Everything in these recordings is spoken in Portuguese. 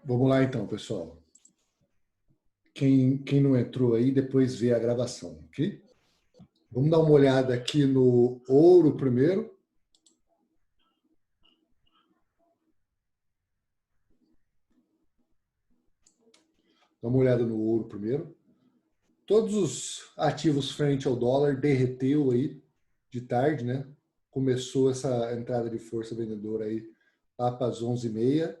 Vamos lá então, pessoal. Quem não entrou aí, depois vê a gravação, ok? Vamos dar uma olhada aqui no ouro primeiro. Dá uma olhada no ouro primeiro. Todos os ativos frente ao dólar derreteu aí de tarde, né? Começou essa entrada de força vendedora aí lá para as 11h30,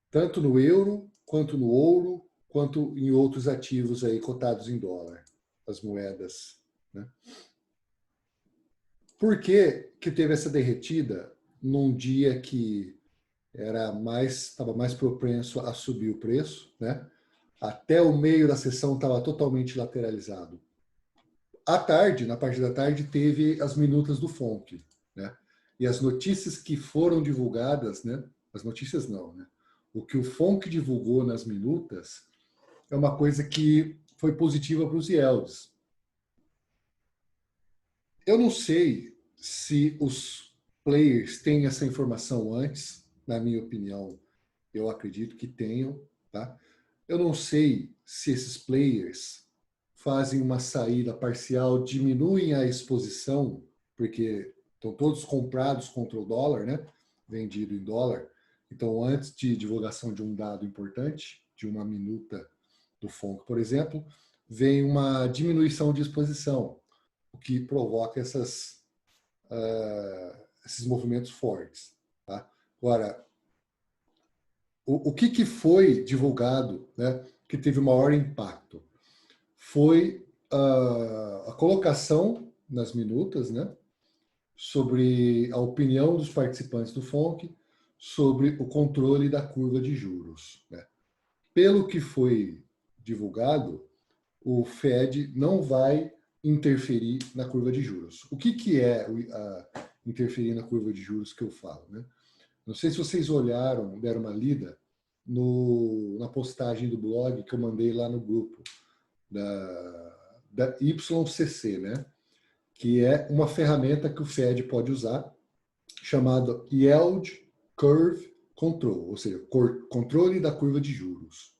tanto no euro, quanto no ouro, quanto em outros ativos aí cotados em dólar, as moedas, né? Por que teve essa derretida num dia que estava mais propenso a subir o preço, né? Até o meio da sessão estava totalmente lateralizado. À tarde, na parte da tarde, teve as minutas do FONC, né? E as notícias que foram divulgadas, né? As notícias não, né? O que o FONC divulgou nas minutas é uma coisa que foi positiva para os yields. Eu não sei se os players têm essa informação antes, na minha opinião, eu acredito que tenham, tá? Eu não sei se esses players fazem uma saída parcial, diminuem a exposição, porque estão todos comprados contra o dólar, né? Vendido em dólar. Então, antes de divulgação de um dado importante, de uma minuta do FONC, por exemplo, vem uma diminuição de exposição, o que provoca esses movimentos fortes. Tá? Agora, o que foi divulgado, né, que teve o maior impacto? Foi a colocação nas minutas, né, sobre a opinião dos participantes do FONC sobre o controle da curva de juros. Né? Pelo que foi divulgado, o Fed não vai interferir na curva de juros. O que é interferir na curva de juros que eu falo? Né? Não sei se vocês olharam, deram uma lida na postagem do blog que eu mandei lá no grupo da YCC, né? Que é uma ferramenta que o Fed pode usar, chamada Yield Curve Control, ou seja, controle da curva de juros.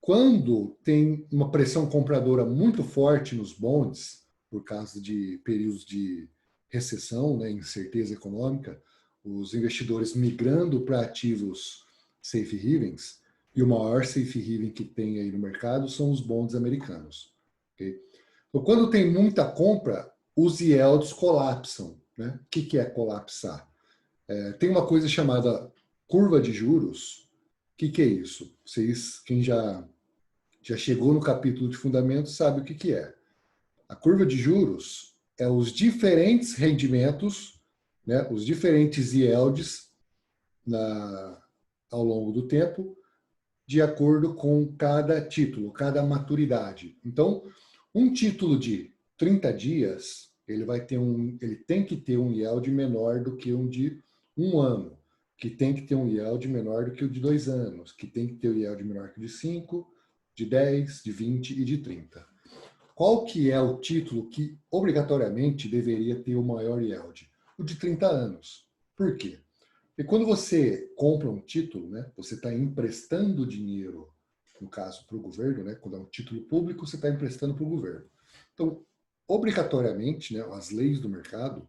Quando tem uma pressão compradora muito forte nos bonds, por causa de períodos de recessão, né, incerteza econômica, os investidores migrando para ativos safe havens, e o maior safe haven que tem aí no mercado são os bonds americanos. Okay? Então, quando tem muita compra, os yields colapsam. Né? O que é colapsar? Tem uma coisa chamada curva de juros. O que é isso? Vocês, quem já chegou no capítulo de fundamentos, sabe o que é. A curva de juros é os diferentes rendimentos, né, os diferentes yields ao longo do tempo, de acordo com cada título, cada maturidade. Então, um título de 30 dias, ele tem que ter um yield menor do que um de um ano, que tem que ter um yield menor do que o de 2 anos, que tem que ter um yield menor que o de 5, de 10, de 20 e de 30. Qual que é o título que obrigatoriamente deveria ter o maior yield? O de 30 anos. Por quê? Porque quando você compra um título, né, você está emprestando dinheiro, no caso, para o governo, né, quando é um título público, você está emprestando para o governo. Então, obrigatoriamente, né, as leis do mercado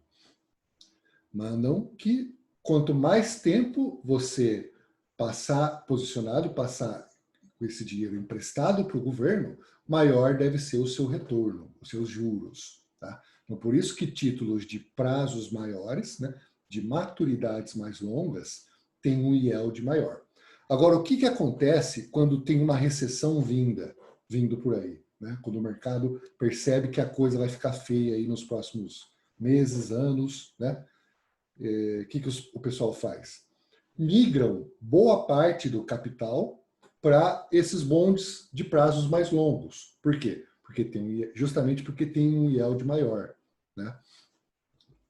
mandam que quanto mais tempo você passar posicionado, passar com esse dinheiro emprestado para o governo, maior deve ser o seu retorno, os seus juros. Tá? Então, por isso que títulos de prazos maiores, né, de maturidades mais longas, têm um yield maior. Agora, o que acontece quando tem uma recessão vindo por aí? Né? Quando o mercado percebe que a coisa vai ficar feia aí nos próximos meses, anos, né? O que o pessoal faz? Migram boa parte do capital para esses bonds de prazos mais longos. Por quê? Justamente porque tem um yield maior. Né?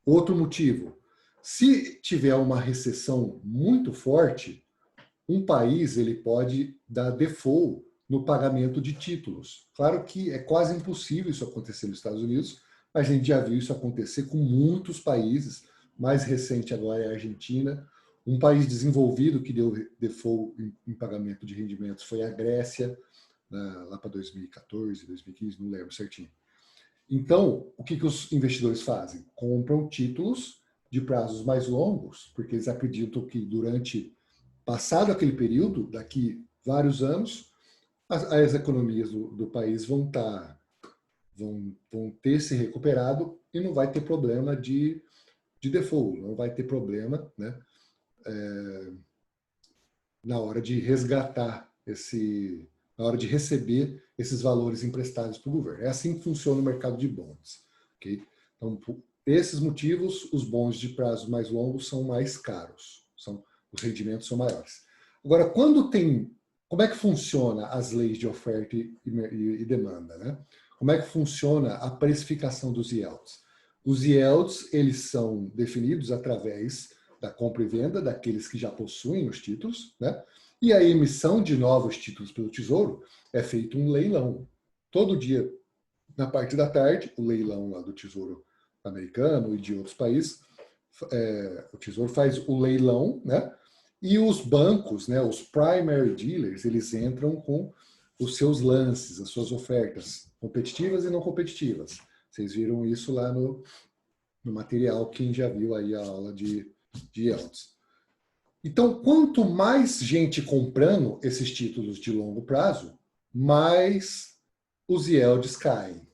Outro motivo, se tiver uma recessão muito forte, um país ele pode dar default no pagamento de títulos. Claro que é quase impossível isso acontecer nos Estados Unidos, mas a gente já viu isso acontecer com muitos países. Mais recente agora é a Argentina. Um país desenvolvido que deu default em pagamento de rendimentos foi a Grécia, lá para 2014, 2015, não lembro certinho. Então, o que os investidores fazem? Compram títulos de prazos mais longos, porque eles acreditam que passado aquele período, daqui vários anos, as economias do país vão ter se recuperado e não vai ter problema de default, não vai ter problema, né, na hora de resgatar na hora de receber esses valores emprestados para o governo. É assim que funciona o mercado de bonds. Okay? Então, por esses motivos, os bonds de prazo mais longos são mais caros, os rendimentos são maiores. Agora, como é que funciona as leis de oferta e demanda, né? Como é que funciona a precificação dos yields? Os yields, eles são definidos através da compra e venda daqueles que já possuem os títulos, né? E a emissão de novos títulos pelo Tesouro é feito um leilão. Todo dia, na parte da tarde, o leilão lá do Tesouro americano e de outros países, o Tesouro faz o leilão, né? E os bancos, né, os primary dealers, eles entram com os seus lances, as suas ofertas, competitivas e não competitivas. Vocês viram isso lá no material, quem já viu aí a aula de yields. Então, quanto mais gente comprando esses títulos de longo prazo, mais os yields caem.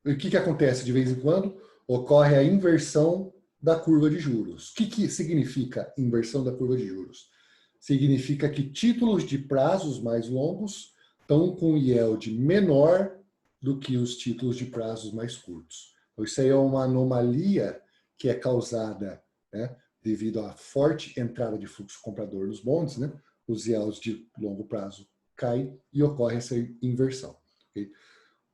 E o que acontece de vez em quando? Ocorre a inversão da curva de juros. O que significa inversão da curva de juros? Significa que títulos de prazos mais longos estão com yield menor do que os títulos de prazos mais curtos. Então, isso aí é uma anomalia que é causada, né, devido à forte entrada de fluxo comprador nos bonds, né? Os yields de longo prazo caem e ocorre essa inversão. Okay?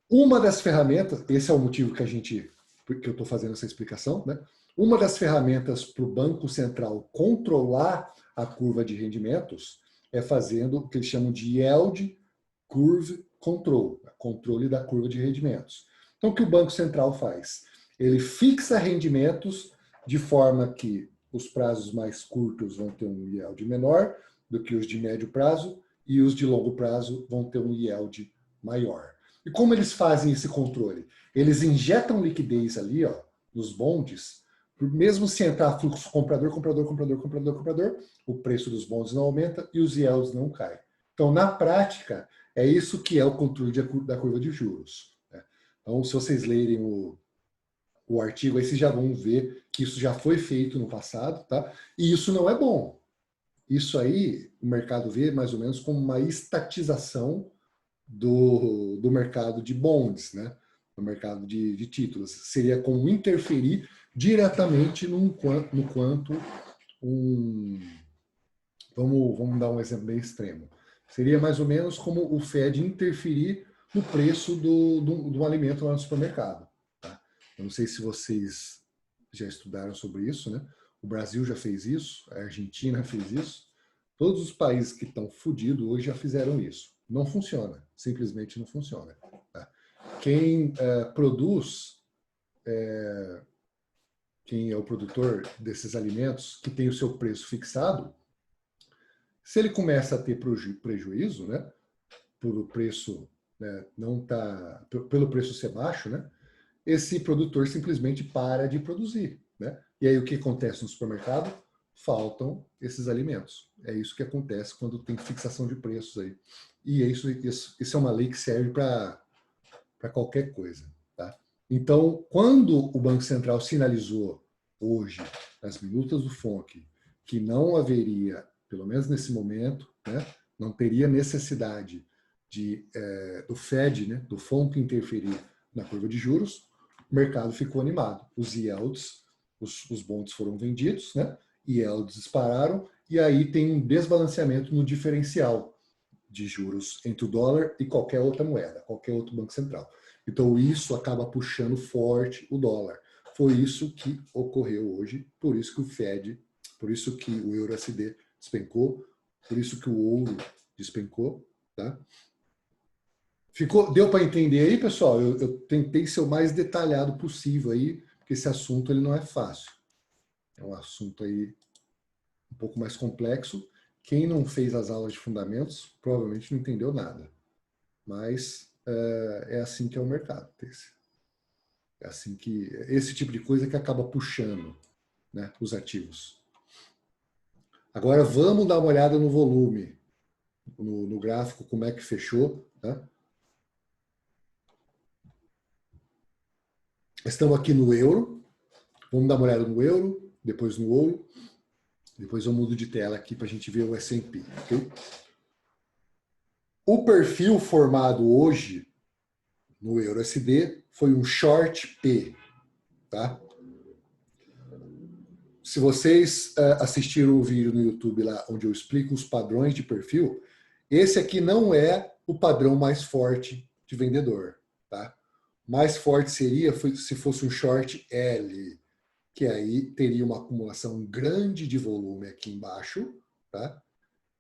Uma das ferramentas, esse é o motivo que eu estou fazendo essa explicação, né? Uma das ferramentas para o Banco Central controlar a curva de rendimentos é fazendo o que eles chamam de Yield Curve Control, controle da curva de rendimentos. Então, o que o Banco Central faz? Ele fixa rendimentos de forma que os prazos mais curtos vão ter um yield menor do que os de médio prazo e os de longo prazo vão ter um yield maior. E como eles fazem esse controle? Eles injetam liquidez ali, ó, nos bondes, mesmo se entrar fluxo comprador, o preço dos bondes não aumenta e os yields não caem. Então, na prática, é isso que é o controle da curva de juros. Né? Então, se vocês lerem o artigo, aí vocês já vão ver que isso já foi feito no passado, tá? E isso não é bom. Isso aí, o mercado vê mais ou menos como uma estatização do mercado de bonds, né? Do mercado de títulos. Seria como interferir diretamente no quanto vamos dar um exemplo bem extremo. Seria mais ou menos como o Fed interferir no preço do alimento lá no supermercado. Tá? Eu não sei se vocês já estudaram sobre isso, né? O Brasil já fez isso, a Argentina fez isso. Todos os países que estão fodidos hoje já fizeram isso. Não funciona, simplesmente não funciona. Tá? Quem produz, quem é o produtor desses alimentos, que tem o seu preço fixado, se ele começa a ter prejuízo, né, pelo preço, né, pelo preço ser baixo, né, esse produtor simplesmente para de produzir, né? E aí o que acontece no supermercado? Faltam esses alimentos. É isso que acontece quando tem fixação de preços aí. E isso é uma lei que serve para qualquer coisa, tá? Então, quando o Banco Central sinalizou hoje, nas minutas do FONC, que não haveria, pelo menos nesse momento, né, não teria necessidade do Fed, né, do FONC interferir na curva de juros, o mercado ficou animado. Os yields, os bonds foram vendidos, né, yields dispararam, e aí tem um desbalanceamento no diferencial de juros entre o dólar e qualquer outra moeda, qualquer outro banco central. Então, isso acaba puxando forte o dólar. Foi isso que ocorreu hoje, por isso que o Fed, por isso que o EURUSD despencou, por isso que o ouro despencou, tá? Deu para entender aí, pessoal? Eu tentei ser o mais detalhado possível aí, porque esse assunto ele não é fácil. É um assunto aí um pouco mais complexo. Quem não fez as aulas de fundamentos provavelmente não entendeu nada. Mas é assim que é o mercado. É assim que esse tipo de coisa que acaba puxando, né, os ativos. Agora vamos dar uma olhada no volume, no gráfico, como é que fechou. Né? Estamos aqui no euro. Vamos dar uma olhada no euro, depois no ouro. Depois eu mudo de tela aqui para a gente ver o S&P. Okay? O perfil formado hoje no EURUSD foi um short P. Tá? Se vocês assistiram o vídeo no YouTube lá, onde eu explico os padrões de perfil, esse aqui não é o padrão mais forte de vendedor. Tá? Mais forte seria se fosse um short L, que aí teria uma acumulação grande de volume aqui embaixo, tá?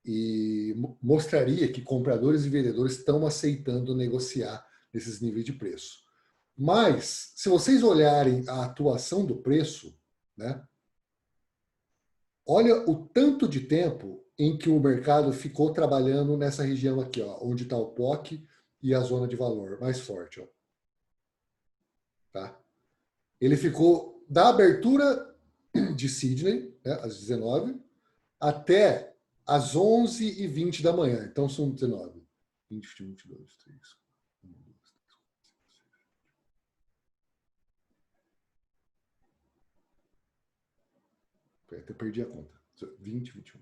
E mostraria que compradores e vendedores estão aceitando negociar nesses níveis de preço. Mas, se vocês olharem a atuação do preço, né? Olha o tanto de tempo em que o mercado ficou trabalhando nessa região aqui, ó, onde está o POC e a zona de valor mais forte. Ó, tá? Ele ficou da abertura de Sydney, né, às 19, até às 11h20 da manhã. Então são 19, 20, 21, 22, 3, 1, 2, 3, 4, até perdi a conta. 20, 21.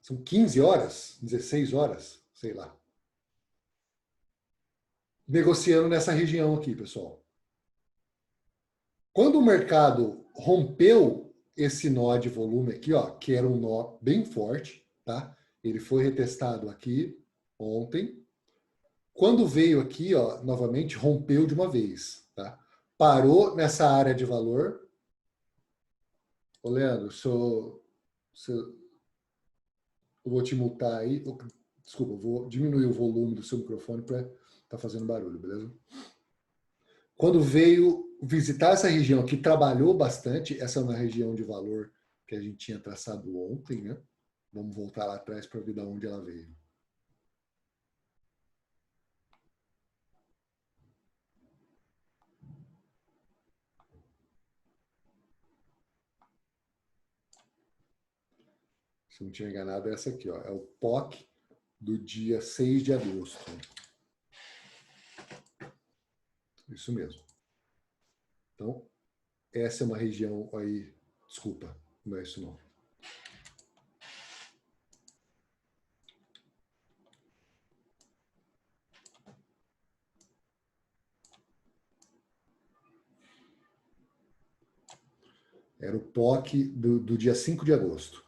São 15 horas, 16 horas, sei lá. Negociando nessa região aqui, pessoal. Quando o mercado rompeu esse nó de volume aqui, ó, que era um nó bem forte, tá? Ele foi retestado aqui ontem. Quando veio aqui, ó, novamente, rompeu de uma vez, tá? Parou nessa área de valor. Ô, Leandro, eu vou te multar aí. Desculpa, eu vou diminuir o volume do seu microfone para tá fazendo barulho, beleza? Quando veio visitar essa região que trabalhou bastante, essa é uma região de valor que a gente tinha traçado ontem, né? Vamos voltar lá atrás para ver de onde ela veio. Se não tinha enganado, é essa aqui, ó. É o POC do dia 6 de agosto. Isso mesmo. Então, essa é uma região aí... Desculpa, não é isso não. Era o POC do dia 5 de agosto.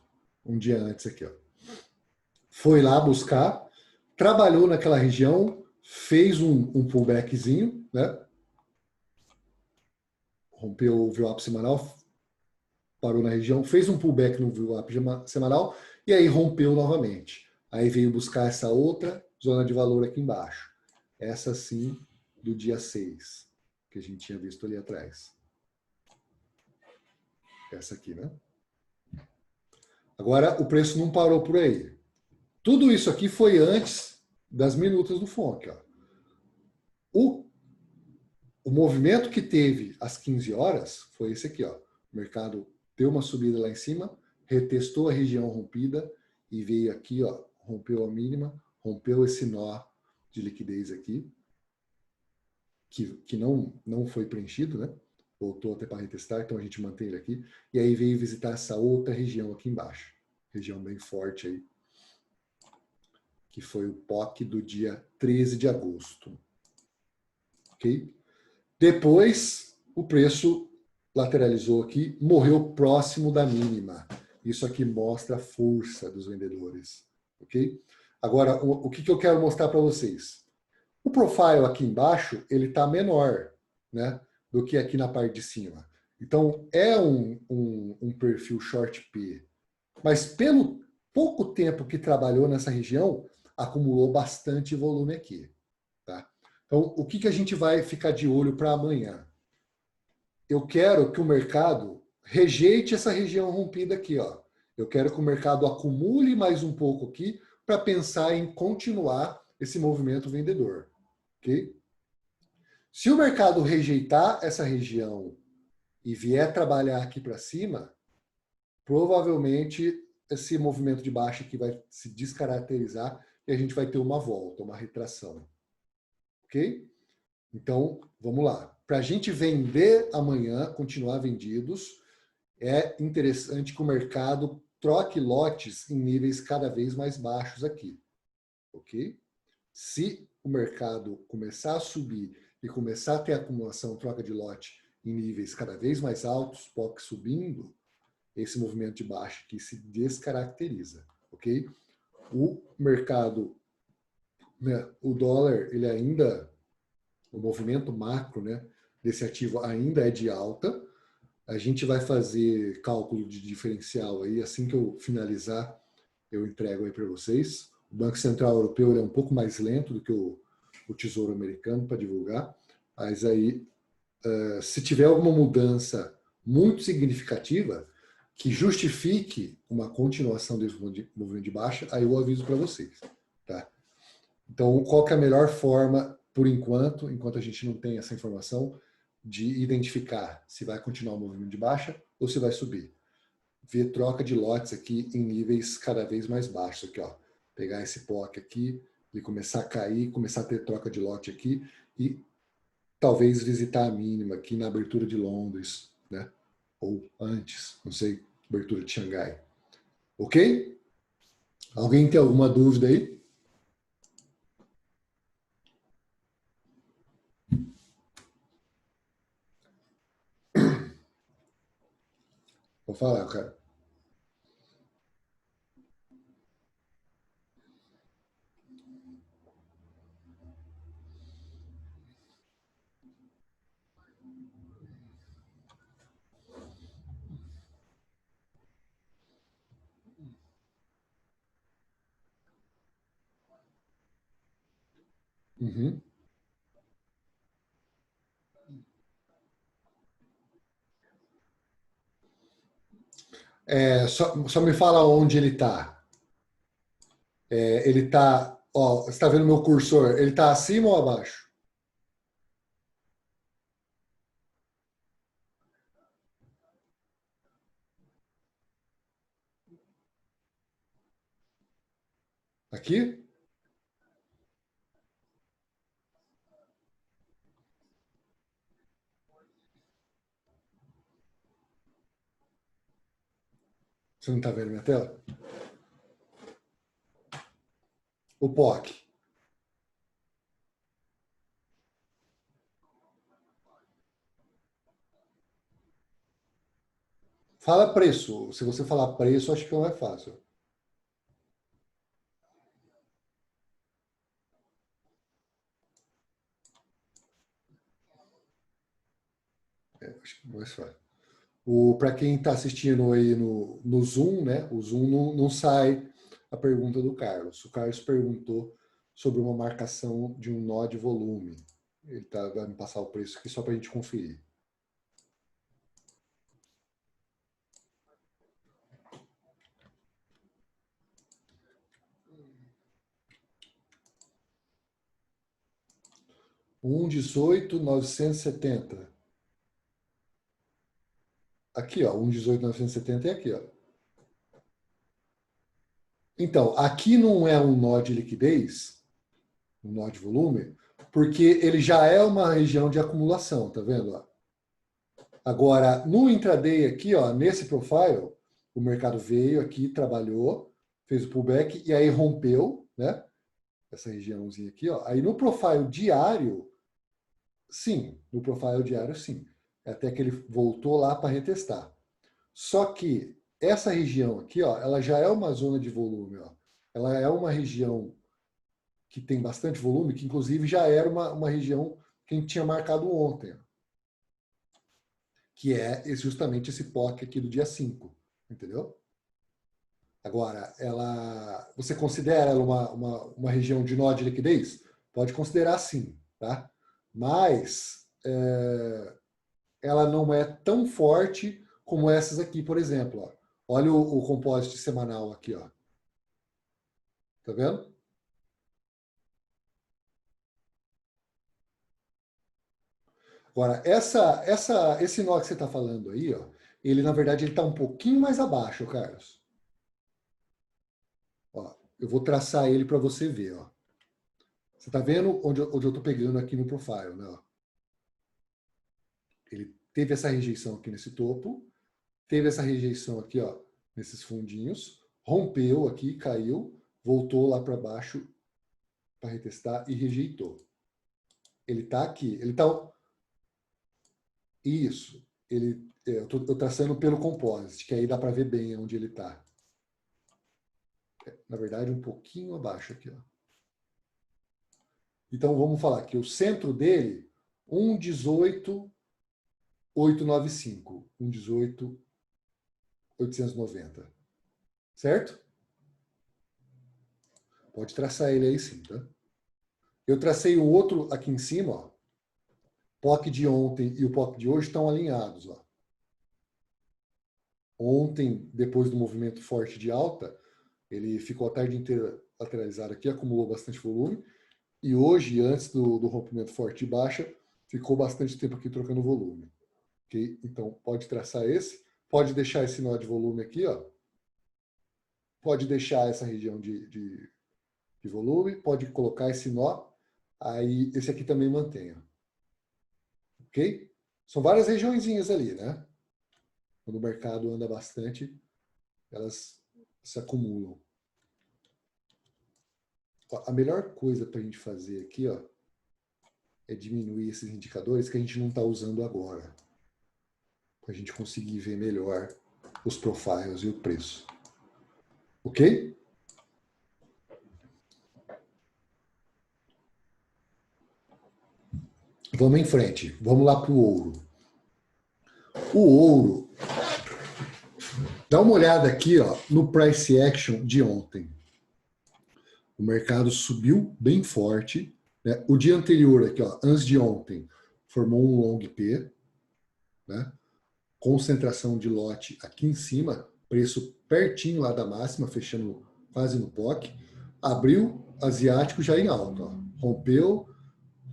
Um dia antes aqui, ó. Foi lá buscar, trabalhou naquela região, fez um pullbackzinho, né? Rompeu o VWAP semanal, parou na região, fez um pullback no VWAP semanal e aí rompeu novamente. Aí veio buscar essa outra zona de valor aqui embaixo. Essa sim, do dia 6, que a gente tinha visto ali atrás. Essa aqui, né? Agora, o preço não parou por aí. Tudo isso aqui foi antes das minutas do FONC. Ó. O movimento que teve às 15 horas foi esse aqui. Ó. O mercado deu uma subida lá em cima, retestou a região rompida e veio aqui, ó, rompeu a mínima, rompeu esse nó de liquidez aqui, que não foi preenchido, né? Voltou até para retestar, então a gente mantém ele aqui. E aí veio visitar essa outra região aqui embaixo. Região bem forte aí. Que foi o POC do dia 13 de agosto. Ok? Depois, o preço lateralizou aqui, morreu próximo da mínima. Isso aqui mostra a força dos vendedores. Ok? Agora, o que eu quero mostrar para vocês? O profile aqui embaixo, ele está menor, né, do que aqui na parte de cima. Então, é um perfil short P. Mas pelo pouco tempo que trabalhou nessa região, acumulou bastante volume aqui. Tá? Então, o que a gente vai ficar de olho para amanhã? Eu quero que o mercado rejeite essa região rompida aqui, ó. Eu quero que o mercado acumule mais um pouco aqui para pensar em continuar esse movimento vendedor, ok? Se o mercado rejeitar essa região e vier trabalhar aqui para cima, provavelmente esse movimento de baixa aqui vai se descaracterizar e a gente vai ter uma volta, uma retração, ok? Então, vamos lá. Para a gente vender amanhã, continuar vendidos, é interessante que o mercado troque lotes em níveis cada vez mais baixos aqui, ok? Se o mercado começar a subir e começar a ter acumulação, troca de lote em níveis cada vez mais altos, POC subindo, esse movimento de baixa aqui se descaracteriza, ok? O mercado, né, o dólar, ele ainda, o movimento macro, né, desse ativo ainda é de alta. A gente vai fazer cálculo de diferencial aí, assim que eu finalizar, eu entrego aí para vocês. O Banco Central Europeu é um pouco mais lento do que o Tesouro Americano para divulgar, mas aí, se tiver alguma mudança muito significativa que justifique uma continuação desse movimento de baixa, aí eu aviso para vocês, tá? Então, qual que é a melhor forma, por enquanto a gente não tem essa informação, de identificar se vai continuar o movimento de baixa ou se vai subir? Ver troca de lotes aqui em níveis cada vez mais baixos. Aqui, ó. Pegar esse POC aqui e começar a cair, começar a ter troca de lote aqui e talvez visitar a mínima aqui na abertura de Londres, né? Ou antes, não sei, abertura de Xangai. Ok? Alguém tem alguma dúvida aí? Vou falar, cara. Uhum. Só me fala onde ele está. Ele está, ó, você está vendo meu cursor? Ele está acima ou abaixo? Aqui? Você não está vendo minha tela? O POC. Fala preço. Se você falar preço, acho que não é fácil. Acho que não é fácil. Para quem está assistindo aí no Zoom, né? O Zoom não sai a pergunta do Carlos. O Carlos perguntou sobre uma marcação de um nó de volume. Vai me passar o preço aqui só para a gente conferir. Um 1,18,970. Aqui, ó, 1,18,970 é aqui, ó. Então, aqui não é um nó de liquidez, um nó de volume, porque ele já é uma região de acumulação, tá vendo? Ó? Agora, no intraday aqui, ó, nesse profile, o mercado veio aqui, trabalhou, fez o pullback e aí rompeu, né? Essa regiãozinha aqui, ó. Aí no profile diário, sim, no profile diário, sim. Até que ele voltou lá para retestar. Só que essa região aqui, ó, ela já é uma zona de volume, ó. Ela é uma região que tem bastante volume, que inclusive já era uma região que a gente tinha marcado ontem, ó, que é justamente esse POC aqui do dia 5, entendeu? Agora, você considera ela uma região de nó de liquidez? Pode considerar sim. tá? Mas ela não é tão forte como essas aqui, por exemplo. Ó. Olha o composite semanal aqui, ó. Tá vendo? Agora, esse nó que você está falando aí, ó, ele, na verdade, ele está um pouquinho mais abaixo, Carlos. Ó, eu vou traçar ele para você ver. Ó. Você está vendo onde eu estou pegando aqui no profile, né? Ó. Ele teve essa rejeição aqui nesse topo, teve essa rejeição aqui, ó, nesses fundinhos, rompeu aqui, caiu, voltou lá para baixo para retestar e rejeitou. Ele está aqui, ele está... Isso. Eu estou traçando pelo composite, que aí dá para ver bem onde ele está. Na verdade, um pouquinho abaixo aqui. Ó. Então, vamos falar que o centro dele, 1,18,895. 1,18,890. Certo? Pode traçar ele aí sim, tá? Eu tracei o outro aqui em cima, ó. POC de ontem e o POC de hoje estão alinhados. Ó. Ontem, depois do movimento forte de alta, ele ficou a tarde inteira lateralizado aqui, acumulou bastante volume. E hoje, antes do rompimento forte de baixa, ficou bastante tempo aqui trocando volume. Okay? Então, pode traçar esse. Pode deixar esse nó de volume aqui. Ó. Pode deixar essa região de volume. Pode colocar esse nó. Aí, esse aqui também mantenha. Ok? São várias regiõezinhas ali, né? Quando o mercado anda bastante, elas se acumulam. A melhor coisa para a gente fazer aqui, ó, é diminuir esses indicadores que a gente não está usando agora. Para a gente conseguir ver melhor os profiles e o preço. Ok? Vamos em frente. Vamos lá para o ouro. O ouro, dá uma olhada aqui, ó, no price action de ontem. O mercado subiu bem forte. Né? O dia anterior, aqui, ó, antes de ontem, formou um long P. Né? Concentração de lote aqui em cima, preço pertinho lá da máxima, fechando quase no POC. Abriu, asiático já em alta. Ó.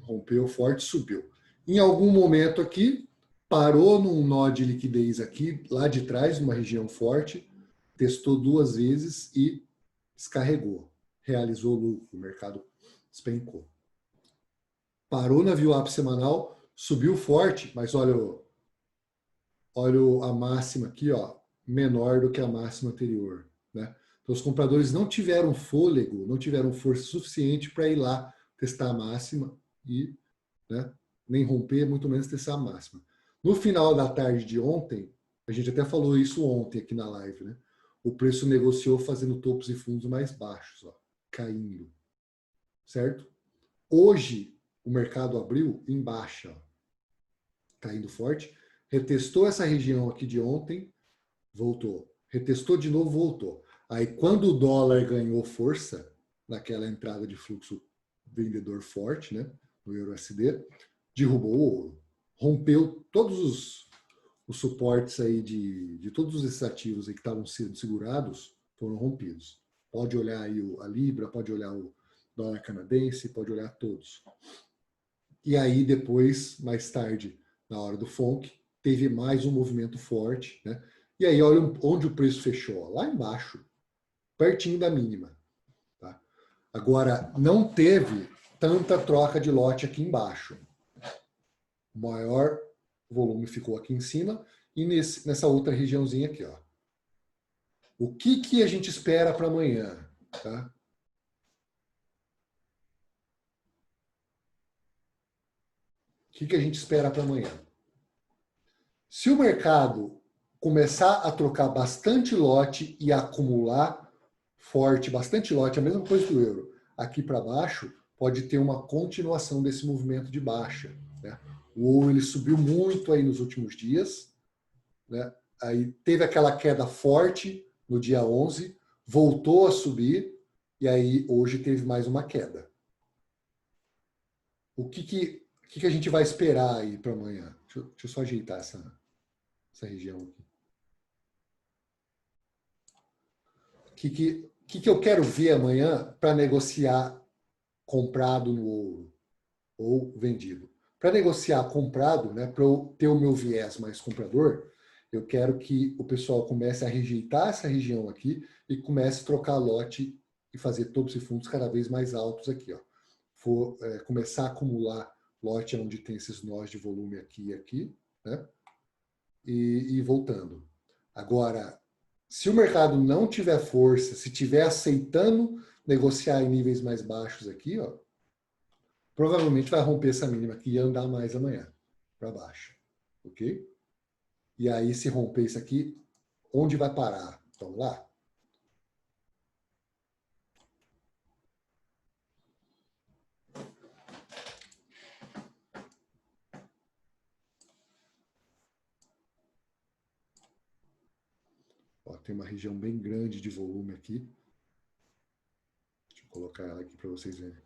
Rompeu forte, subiu. Em algum momento aqui, parou num nó de liquidez aqui, lá de trás, numa região forte, testou 2 vezes e descarregou. Realizou lucro, o mercado despencou. Parou na VWAP semanal, subiu forte, mas olha a máxima aqui, ó, menor do que a máxima anterior. Né? Então, os compradores não tiveram fôlego, não tiveram força suficiente para ir lá testar a máxima e, né, nem romper, muito menos testar a máxima. No final da tarde de ontem, a gente até falou isso ontem aqui na live, né? O preço negociou fazendo topos e fundos mais baixos, ó, caindo. Certo? Hoje, o mercado abriu em baixa, ó, caindo forte, retestou essa região aqui de ontem, voltou. Retestou de novo, voltou. Aí, quando o dólar ganhou força, naquela entrada de fluxo vendedor forte, né, no EURUSD, derrubou o ouro. Rompeu todos os suportes aí de todos esses ativos aí que estavam sendo segurados, foram rompidos. Pode olhar aí a Libra, pode olhar o dólar canadense, pode olhar todos. E aí, depois, mais tarde, na hora do FONC, teve mais um movimento forte, né? E aí, olha onde o preço fechou, lá embaixo, pertinho da mínima. Tá? Agora, não teve tanta troca de lote aqui embaixo. O maior volume ficou aqui em cima e nessa outra regiãozinha aqui. Ó. O que a gente espera para amanhã? Tá? O que a gente espera para amanhã? Se o mercado começar a trocar bastante lote e acumular forte, bastante lote, a mesma coisa do euro, aqui para baixo, pode ter uma continuação desse movimento de baixa. Né? O ouro ele subiu muito aí nos últimos dias, né? Aí teve aquela queda forte no dia 11, voltou a subir, e aí hoje teve mais uma queda. o que a gente vai esperar aí para amanhã? Deixa eu só ajeitar essa região aqui. O que eu quero ver amanhã para negociar comprado no ouro ou vendido? Para negociar comprado, né, para eu ter o meu viés mais comprador, eu quero que o pessoal comece a rejeitar essa região aqui e comece a trocar lote e fazer topos e fundos cada vez mais altos aqui. Ó. Começar a acumular lote onde tem esses nós de volume aqui e aqui, né? E voltando. Agora, se o mercado não tiver força, se estiver aceitando negociar em níveis mais baixos aqui, ó, provavelmente vai romper essa mínima aqui e andar mais amanhã para baixo, ok? E aí, se romper isso aqui, onde vai parar? Vamos lá? Ó, tem uma região bem grande de volume aqui. Deixa eu colocar ela aqui para vocês verem.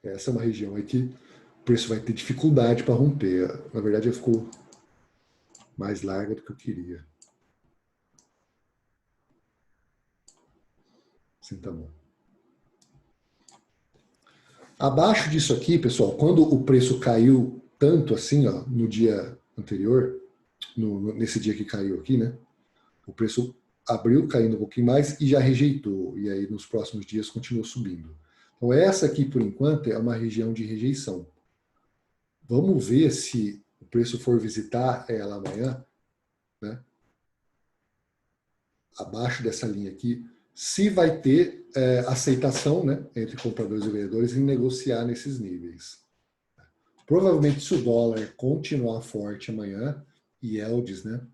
Essa é uma região aí que o preço vai ter dificuldade para romper. Na verdade, ficou mais larga do que eu queria. Assim tá bom. Abaixo disso aqui, pessoal, quando o preço caiu tanto assim, ó, no dia anterior, nesse dia que caiu aqui, né? O preço abriu caindo um pouquinho mais e já rejeitou. E aí, nos próximos dias, continuou subindo. Então, essa aqui, por enquanto, é uma região de rejeição. Vamos ver se o preço for visitar ela amanhã, né? Abaixo dessa linha aqui, se vai ter aceitação, né, entre compradores e vendedores em negociar nesses níveis. Provavelmente, se o dólar continuar forte amanhã, yields, né,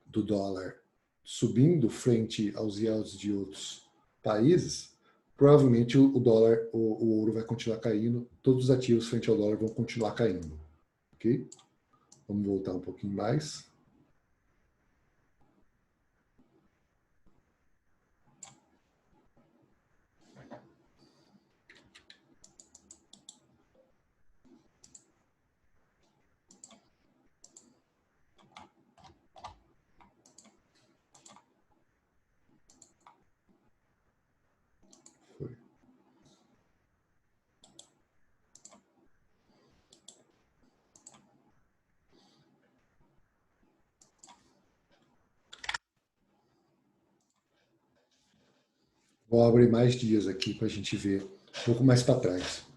do dólar subindo frente aos yields de outros países, provavelmente o dólar, o ouro vai continuar caindo, todos os ativos frente ao dólar vão continuar caindo, ok? Vamos voltar um pouquinho mais. Foi. Vou abrir mais dias aqui para a gente ver um pouco mais para trás.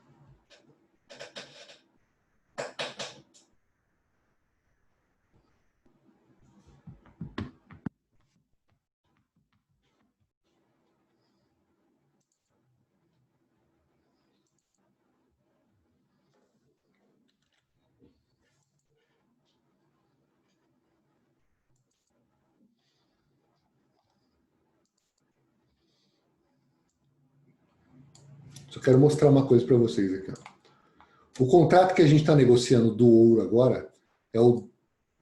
Só quero mostrar uma coisa para vocês aqui. Ó. O contrato que a gente está negociando do ouro agora é o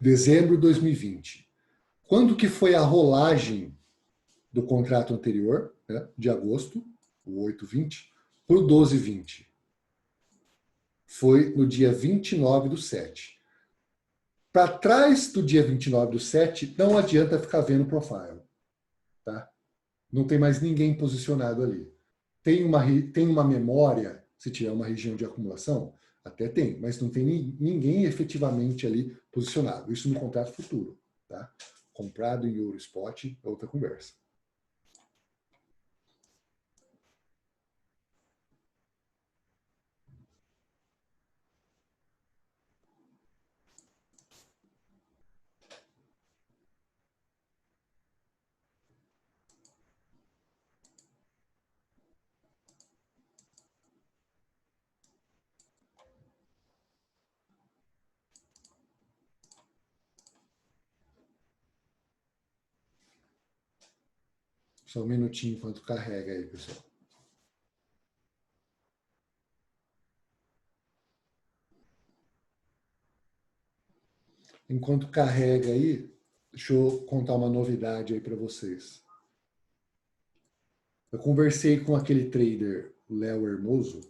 dezembro de 2020. Quando que foi a rolagem do contrato anterior, né, de agosto, o 8/20, para o 12/20? Foi no dia 29/7. Para trás do dia 29/7, não adianta ficar vendo o profile. Tá? Não tem mais ninguém posicionado ali. Tem uma memória, se tiver uma região de acumulação? Até tem, mas não tem ninguém efetivamente ali posicionado. Isso no contrato futuro. Tá? Comprado em ouro spot é outra conversa. Só um minutinho enquanto carrega aí, pessoal. Enquanto carrega aí, deixa eu contar uma novidade aí para vocês. Eu conversei com aquele trader Léo Hermoso,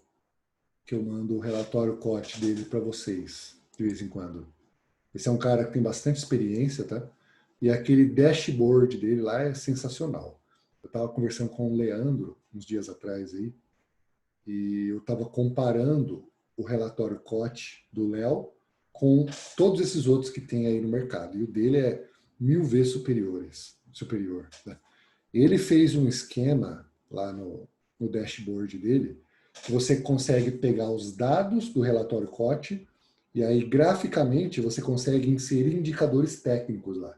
que eu mando o relatório COT dele para vocês, de vez em quando. Esse é um cara que tem bastante experiência, tá? E aquele dashboard dele lá é sensacional. Eu estava conversando com o Leandro uns dias atrás aí, e eu estava comparando o relatório COT do Léo com todos esses outros que tem aí no mercado. E o dele é 1000 vezes superior. Né? Ele fez um esquema lá no dashboard dele, que você consegue pegar os dados do relatório COT e aí, graficamente, você consegue inserir indicadores técnicos lá.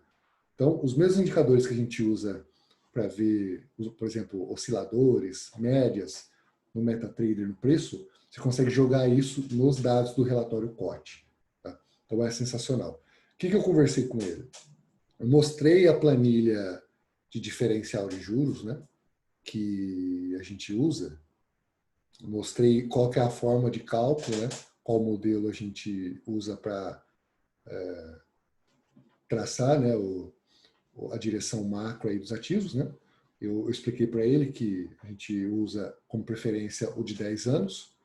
Então, os mesmos indicadores que a gente usa para ver, por exemplo, osciladores, médias, no MetaTrader, no preço, você consegue jogar isso nos dados do relatório COT. Tá? Então, é sensacional. O que eu conversei com ele? Eu mostrei a planilha de diferencial de juros, né, que a gente usa. Eu mostrei qual que é a forma de cálculo, né, qual modelo a gente usa para traçar, né, a direção macro aí dos ativos, né? Eu expliquei para ele que a gente usa como preferência o de 10 anos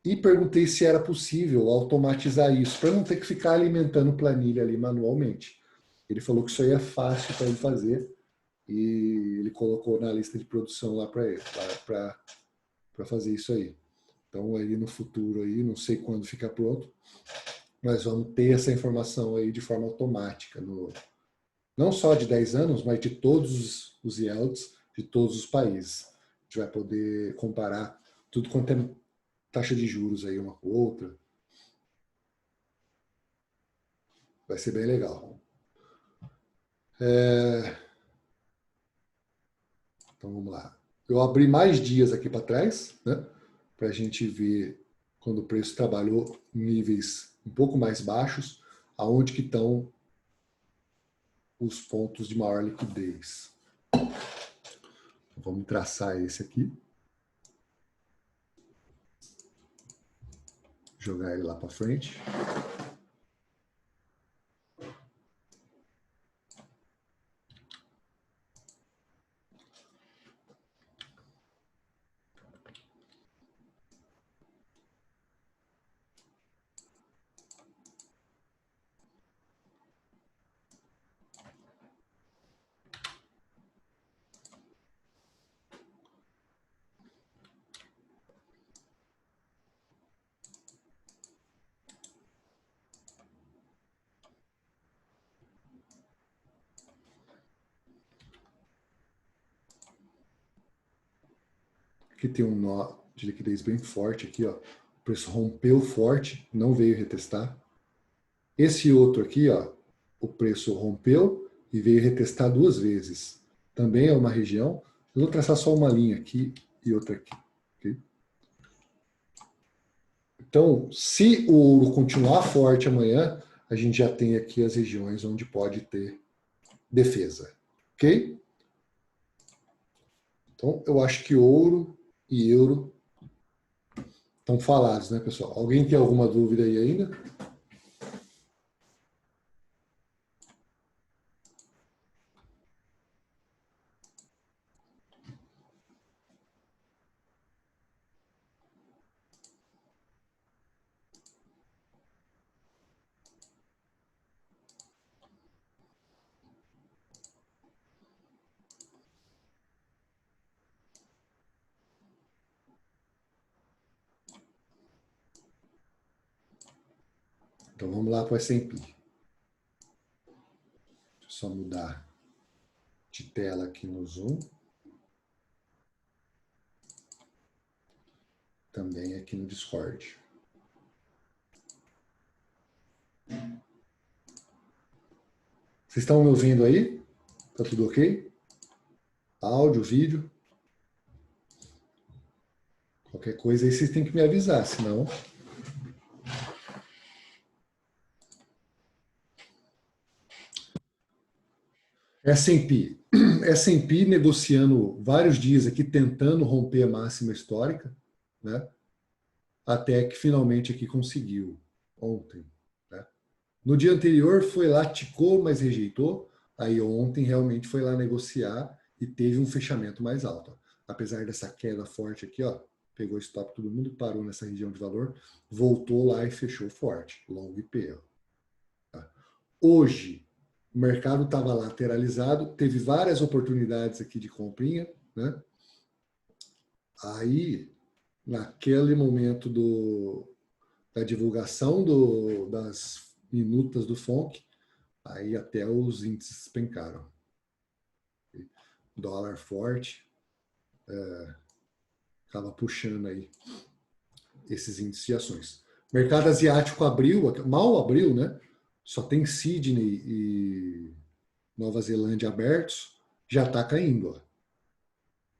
e perguntei se era possível automatizar isso, para não ter que ficar alimentando planilha ali manualmente. Ele falou que isso aí é fácil para ele fazer e ele colocou na lista de produção lá para ele, para fazer isso aí. Então, aí no futuro, aí, não sei quando ficar pronto, nós vamos ter essa informação aí de forma automática, não só de 10 anos, mas de todos os yields de todos os países. A gente vai poder comparar tudo quanto é taxa de juros aí uma com a outra. Vai ser bem legal. Então vamos lá. Eu abri mais dias aqui para trás, né? Para a gente ver quando o preço trabalhou em níveis um pouco mais baixos, aonde que estão os pontos de maior liquidez. Vamos traçar esse aqui. Jogar ele lá para frente. Aqui tem um nó de liquidez bem forte aqui, ó. O preço rompeu forte, não veio retestar. Esse outro aqui, ó, o preço rompeu e veio retestar 2 vezes. Também é uma região. Eu vou traçar só uma linha aqui e outra aqui. Okay? Então, se o ouro continuar forte amanhã, a gente já tem aqui as regiões onde pode ter defesa. Ok? Então, eu acho que ouro e euro estão falados, né, pessoal? Alguém tem alguma dúvida aí ainda? Então vamos lá para o S&P. Deixa eu só mudar de tela aqui no Zoom. Também aqui no Discord. Vocês estão me ouvindo aí? Tá tudo ok? Áudio, vídeo? Qualquer coisa aí vocês têm que me avisar, senão... S&P. S&P negociando vários dias aqui, tentando romper a máxima histórica, né? Até que finalmente aqui conseguiu, ontem. Né? No dia anterior foi lá, ticou, mas rejeitou. Aí ontem realmente foi lá negociar e teve um fechamento mais alto. Apesar dessa queda forte aqui, ó, pegou stop todo mundo, parou nessa região de valor, voltou lá e fechou forte, long PL. Tá? Hoje, o mercado estava lateralizado, teve várias oportunidades aqui de comprinha, né? Aí, naquele momento da divulgação das minutas do FONC, aí até os índices despencaram. Dólar forte, acaba puxando aí esses índices de ações. Mercado asiático abriu, mal abriu, né? Só tem Sydney e Nova Zelândia abertos, já está caindo. Ó.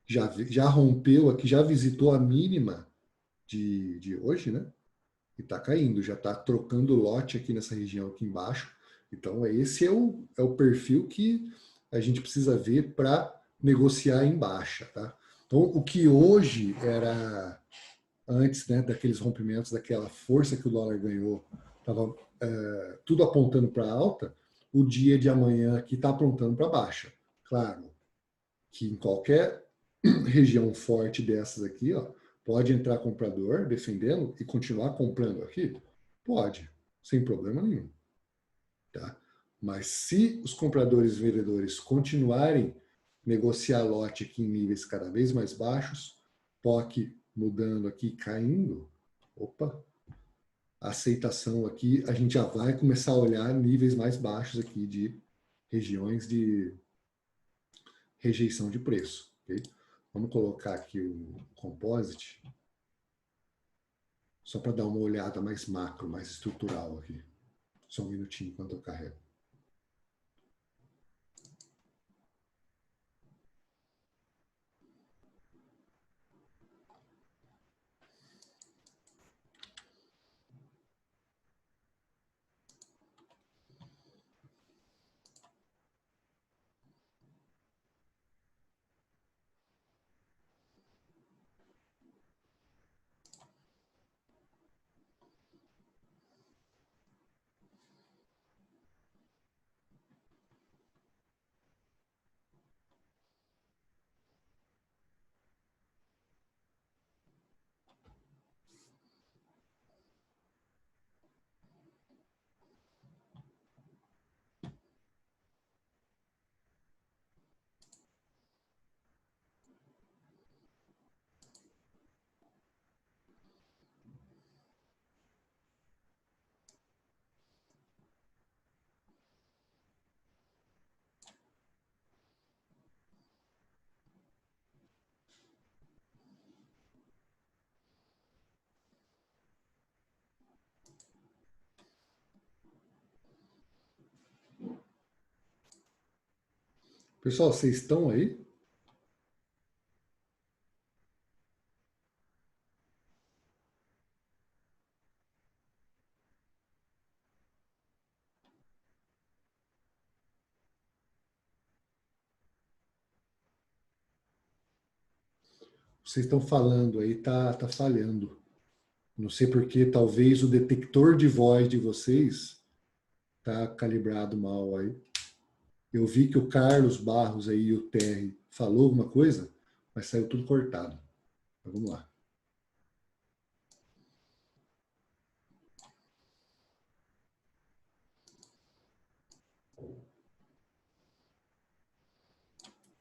Já rompeu aqui, já visitou a mínima de hoje, né? E está caindo, já está trocando lote aqui nessa região aqui embaixo. Então, esse é o perfil que a gente precisa ver para negociar em baixa, tá? Então, o que hoje era, antes, né, daqueles rompimentos, daquela força que o dólar ganhou, estava tudo apontando para alta, o dia de amanhã aqui está apontando para baixa. Claro que em qualquer região forte dessas aqui, ó, pode entrar comprador defendendo e continuar comprando aqui? Pode, sem problema nenhum. Tá? Mas se os compradores e vendedores continuarem negociar lote aqui em níveis cada vez mais baixos, POC mudando aqui, caindo, opa, a aceitação aqui, a gente já vai começar a olhar níveis mais baixos aqui de regiões de rejeição de preço. Okay? Vamos colocar aqui o composite, só para dar uma olhada mais macro, mais estrutural aqui. Só um minutinho enquanto eu carrego. Pessoal, vocês estão aí? Vocês estão falando aí, tá falhando. Não sei porque, talvez o detector de voz de vocês tá calibrado mal aí. Eu vi que o Carlos Barros aí e o Terry falou alguma coisa, mas saiu tudo cortado. Então, vamos lá.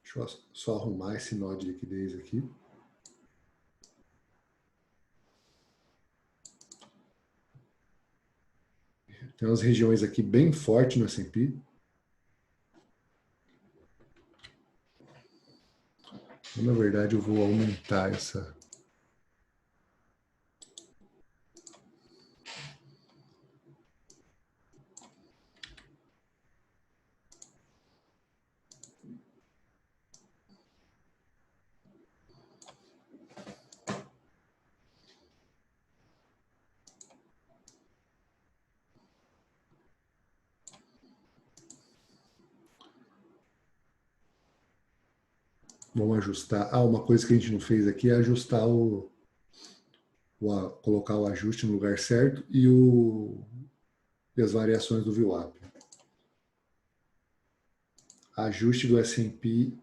Deixa eu só arrumar esse nó de liquidez aqui. Tem umas regiões aqui bem fortes no S&P. Na verdade, eu vou aumentar essa. Vamos ajustar. Ah, uma coisa que a gente não fez aqui é ajustar colocar o ajuste no lugar certo e as variações do VWAP. Ajuste do S&P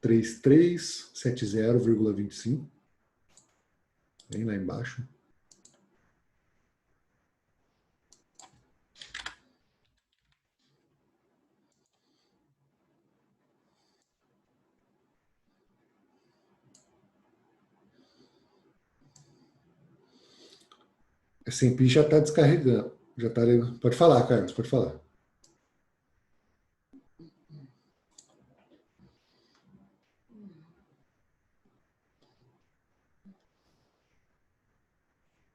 3370,25. Bem lá embaixo. S&P já está descarregando. Já tá... Pode falar, Carlos, pode falar.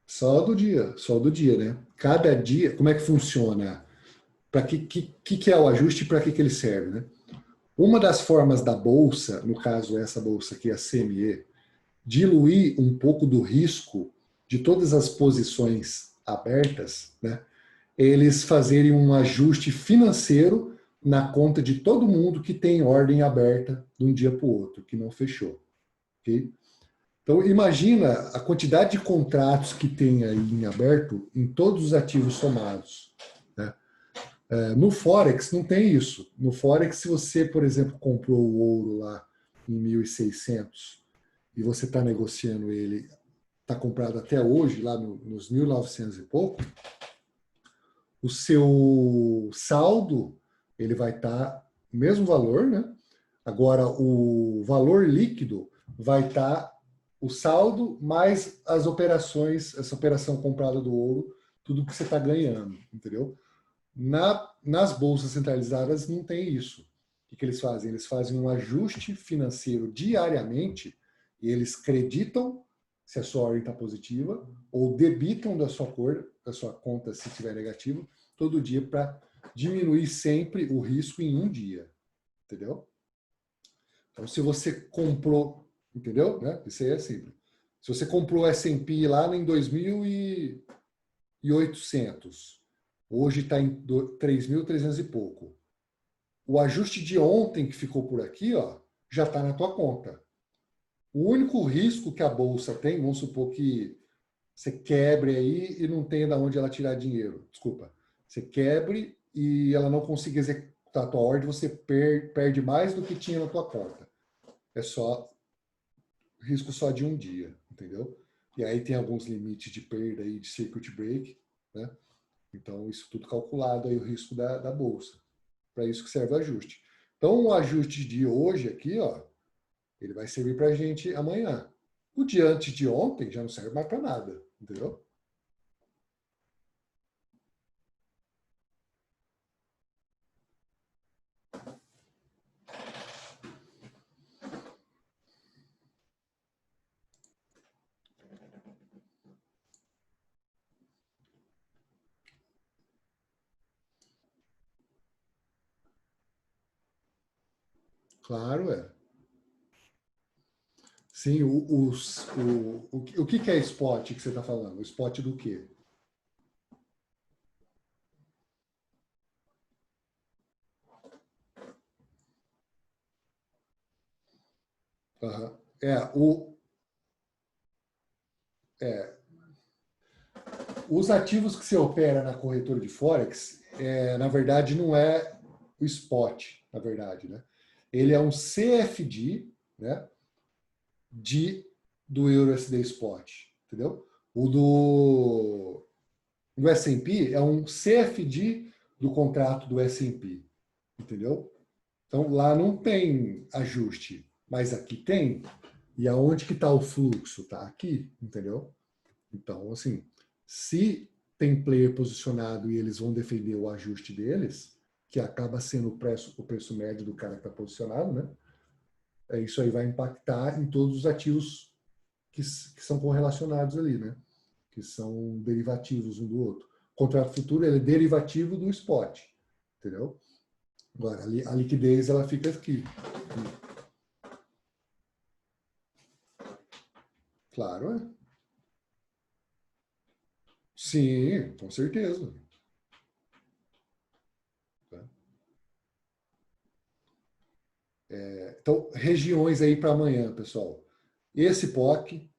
Só do dia, né? Cada dia, como é que funciona? Para que é o ajuste e para que ele serve, né? Uma das formas da bolsa, no caso essa bolsa aqui, a CME, diluir um pouco do risco de todas as posições abertas, né? Eles fazerem um ajuste financeiro na conta de todo mundo que tem ordem aberta de um dia para o outro, que não fechou. Okay? Então, imagina a quantidade de contratos que tem aí em aberto em todos os ativos somados. Né? No Forex não tem isso. No Forex, se você, por exemplo, comprou o ouro lá em 1.600 e você está negociando ele, está comprado até hoje, lá nos 1.900 e pouco, o seu saldo ele vai estar o mesmo valor, né? Agora, o valor líquido vai estar o saldo mais as operações, essa operação comprada do ouro, tudo que você está ganhando, entendeu? Nas bolsas centralizadas não tem isso. O que eles fazem? Eles fazem um ajuste financeiro diariamente e eles creditam se a sua ordem está positiva ou debitam da sua conta se estiver negativo, todo dia para diminuir sempre o risco em um dia, entendeu? Então, se você comprou, entendeu? Né? Isso aí é simples. Se você comprou S&P lá em 2.800, hoje está em 3.300 e pouco. O ajuste de ontem que ficou por aqui, ó, já está na tua conta. O único risco que a bolsa tem, vamos supor que você quebre aí e não tenha de onde ela tirar dinheiro. Desculpa. Você quebre e ela não consiga executar a tua ordem, você perde mais do que tinha na tua conta. É só risco só de um dia, entendeu? E aí tem alguns limites de perda aí de circuit break, né? Então, isso tudo calculado aí o risco da bolsa. Para isso que serve o ajuste. Então, o ajuste de hoje aqui, ó, ele vai servir para a gente amanhã. O dia antes de ontem já não serve mais para nada, entendeu? Claro, é. Sim, o que é spot que você está falando? O spot do quê? Uhum. É, os ativos que você opera na corretora de Forex, na verdade, não é o spot, na verdade, né? Ele é um CFD, né, do EURUSD Spot, entendeu? Do S&P é um CFD do contrato do S&P, entendeu? Então, lá não tem ajuste, mas aqui tem. E aonde que está o fluxo? Está aqui, entendeu? Então, assim, se tem player posicionado e eles vão defender o ajuste deles, que acaba sendo o preço médio do cara que está posicionado, né? Isso aí vai impactar em todos os ativos que são correlacionados ali, né? Que são derivativos um do outro. O contrato futuro ele é derivativo do spot, entendeu? Agora, a liquidez ela fica aqui. Claro, é. Sim, com certeza. Então, regiões aí para amanhã, pessoal. Esse POC,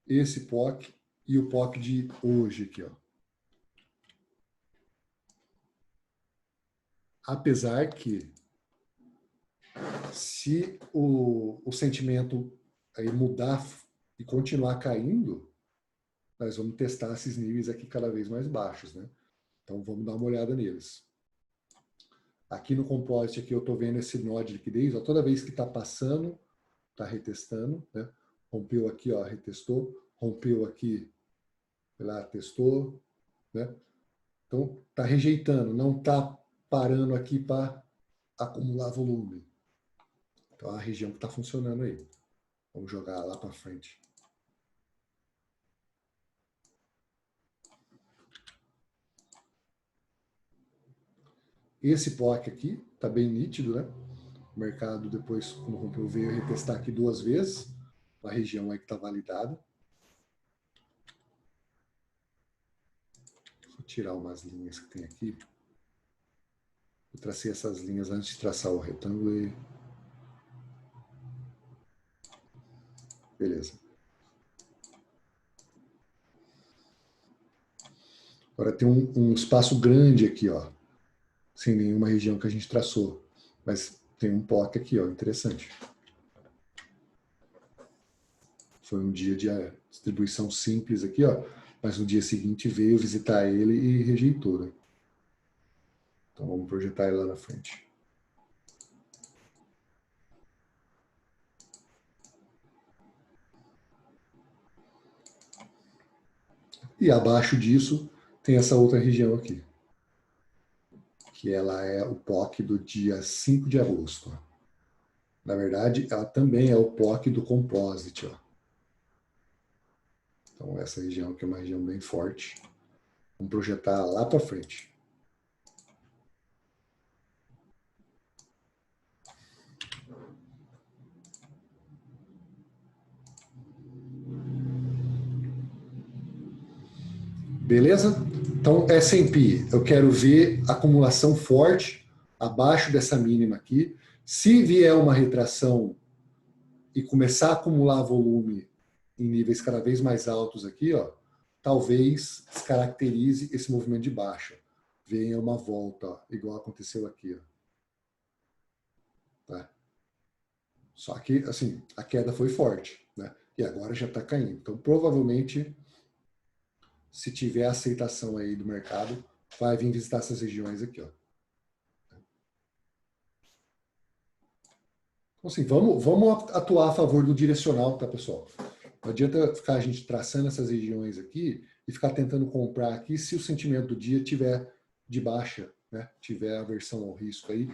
esse POC e o POC de hoje aqui, ó. Apesar que se o sentimento aí mudar e continuar caindo, nós vamos testar esses níveis aqui cada vez mais baixos, né? Então, vamos dar uma olhada neles. Aqui no Composite, aqui eu estou vendo esse nó de liquidez, ó, toda vez que está passando, está retestando, né? Rompeu aqui, ó, retestou, rompeu aqui, lá, testou, né? Então, está rejeitando, não está parando aqui para acumular volume. Então, é a região que está funcionando aí. Vamos jogar lá para frente. Esse POC aqui está bem nítido, né? O mercado depois, quando rompeu, veio retestar aqui 2 vezes. A região aí que está validada. Vou tirar umas linhas que tem aqui. Eu tracei essas linhas antes de traçar o retângulo e... Beleza. Agora tem um espaço grande aqui, ó. Sem nenhuma região que a gente traçou. Mas tem um POC aqui, ó, interessante. Foi um dia de distribuição simples aqui, ó. Mas no dia seguinte veio visitar ele e rejeitou, né? Então vamos projetar ele lá na frente. E abaixo disso tem essa outra região aqui. Que ela é o POC do dia 5 de agosto. Na verdade, ela também é o POC do Composite, ó. Então essa região aqui é uma região bem forte. Vamos projetar lá para frente. Beleza? Então, S&P, eu quero ver acumulação forte abaixo dessa mínima aqui. Se vier uma retração e começar a acumular volume em níveis cada vez mais altos aqui, ó, talvez descaracterize esse movimento de baixa. Venha uma volta, ó, igual aconteceu aqui, ó. Tá? Só que, assim, a queda foi forte, né? E agora já está caindo. Então, provavelmente, se tiver aceitação aí do mercado, vai vir visitar essas regiões aqui, ó. Então, assim, vamos atuar a favor do direcional, tá, pessoal? Não adianta ficar a gente traçando essas regiões aqui e ficar tentando comprar aqui se o sentimento do dia tiver de baixa, né? Tiver aversão ao risco aí.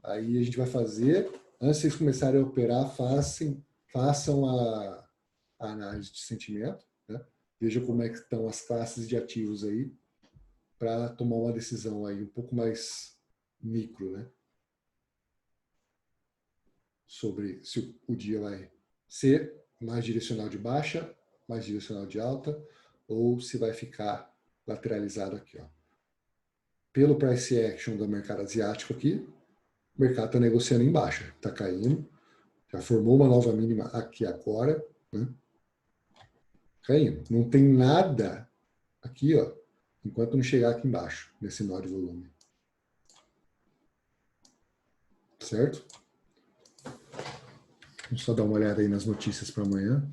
Aí a gente vai fazer, antes de vocês começarem a operar, façam a análise de sentimento, né? Veja como é que estão as classes de ativos aí para tomar uma decisão aí um pouco mais micro, né? Sobre se o dia vai ser mais direcional de baixa, mais direcional de alta, ou se vai ficar lateralizado aqui, ó. Pelo price action do mercado asiático aqui, o mercado está negociando em baixa, está caindo, já formou uma nova mínima aqui agora, né? Caindo. Não tem nada aqui, ó, enquanto não chegar aqui embaixo, nesse nó de volume. Certo? Vamos só dar uma olhada aí nas notícias para amanhã.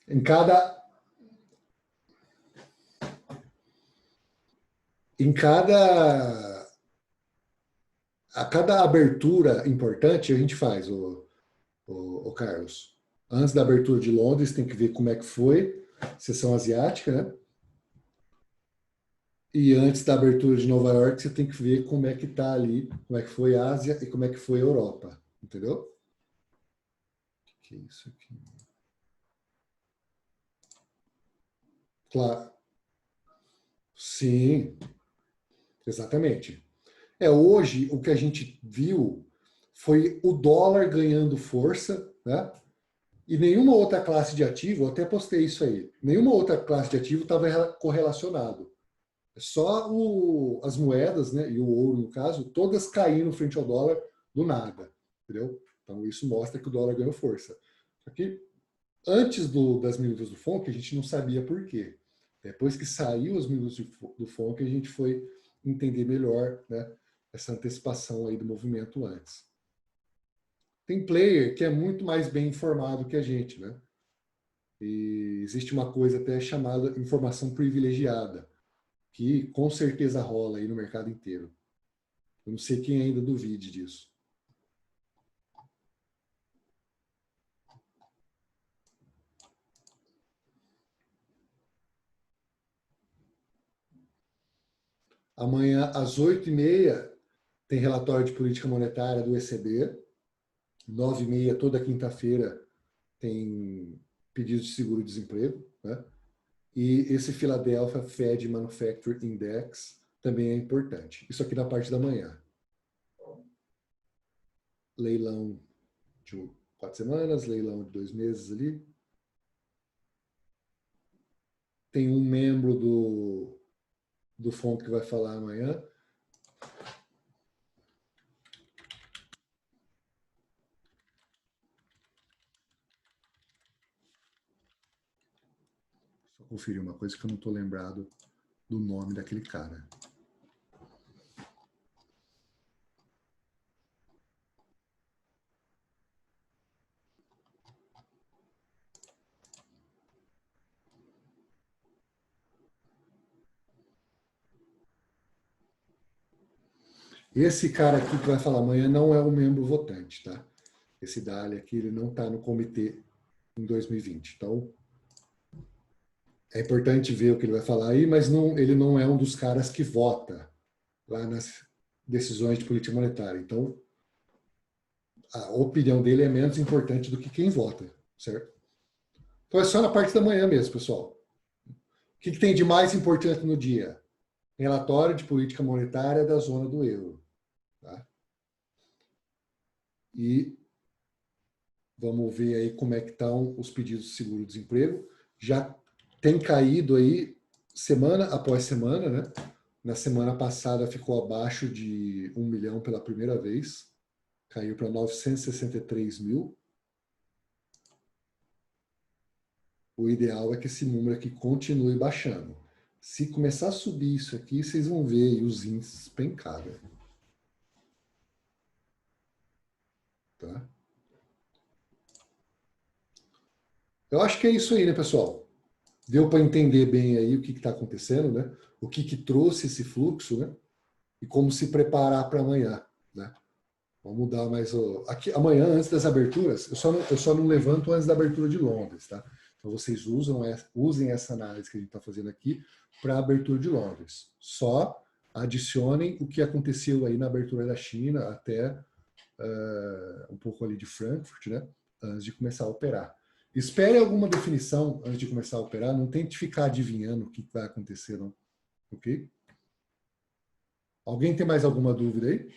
Em cada a cada abertura importante a gente faz, o Carlos. Antes da abertura de Londres, tem que ver como é que foi, sessão asiática, né? E antes da abertura de Nova York, você tem que ver como é que tá ali, como é que foi a Ásia e como é que foi a Europa, entendeu? O que é isso aqui? Claro. Sim, exatamente. Hoje o que a gente viu foi o dólar ganhando força, né? E nenhuma outra classe de ativo, eu até postei isso aí, nenhuma outra classe de ativo estava correlacionado. Só as moedas, né, e o ouro no caso, todas caíram frente ao dólar do nada, entendeu? Então isso mostra que o dólar ganhou força. Só que antes das minutas do FONC, a gente não sabia por quê. Depois que saiu os minutos do FONC, a gente foi entender melhor, né, essa antecipação aí do movimento antes. Tem player que é muito mais bem informado que a gente, né? E existe uma coisa até chamada informação privilegiada, que com certeza rola aí no mercado inteiro. Eu não sei quem ainda duvide disso. Amanhã, às 8h30, tem relatório de política monetária do ECB. 9h30, toda quinta-feira, tem pedido de seguro-desemprego, né? E esse Philadelphia Fed Manufacturing Index também é importante. Isso aqui na parte da manhã. Leilão de 4 semanas, leilão de 2 meses ali. Tem um membro do FONC que vai falar amanhã. Só conferir uma coisa que eu não estou lembrado do nome daquele cara. Esse cara aqui que vai falar amanhã não é um membro votante, tá? Esse Dali aqui, ele não está no comitê em 2020. Então, é importante ver o que ele vai falar aí, mas não, ele não é um dos caras que vota lá nas decisões de política monetária. Então, a opinião dele é menos importante do que quem vota, certo? Então, é só na parte da manhã mesmo, pessoal. O que tem de mais importante no dia? Relatório de política monetária da zona do euro. Tá? E vamos ver aí como é que estão os pedidos de seguro-desemprego. Já tem caído aí semana após semana, né? Na semana passada ficou abaixo de 1 milhão pela primeira vez. Caiu para 963 mil. O ideal é que esse número aqui continue baixando. Se começar a subir isso aqui, vocês vão ver os índices pencarem. Tá? Eu acho que é isso aí, né, pessoal? Deu para entender bem aí o que está acontecendo, né? O que trouxe esse fluxo, né? E como se preparar para amanhã, né? Vamos mudar mais aqui amanhã antes das aberturas. Eu só não levanto antes da abertura de Londres, tá? Então vocês usem essa análise que a gente está fazendo aqui para a abertura de Londres. Só adicionem o que aconteceu aí na abertura da China até um pouco ali de Frankfurt, né? Antes de começar a operar. Espere alguma definição antes de começar a operar. Não tente ficar adivinhando o que vai acontecer, não. Ok? Alguém tem mais alguma dúvida aí?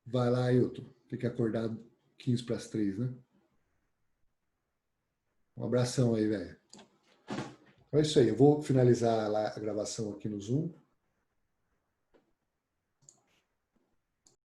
Vai lá, Ailton. Tem que acordar 15 para as 3, né? Um abração aí, velho. Então é isso aí. Eu vou finalizar lá a gravação aqui no Zoom.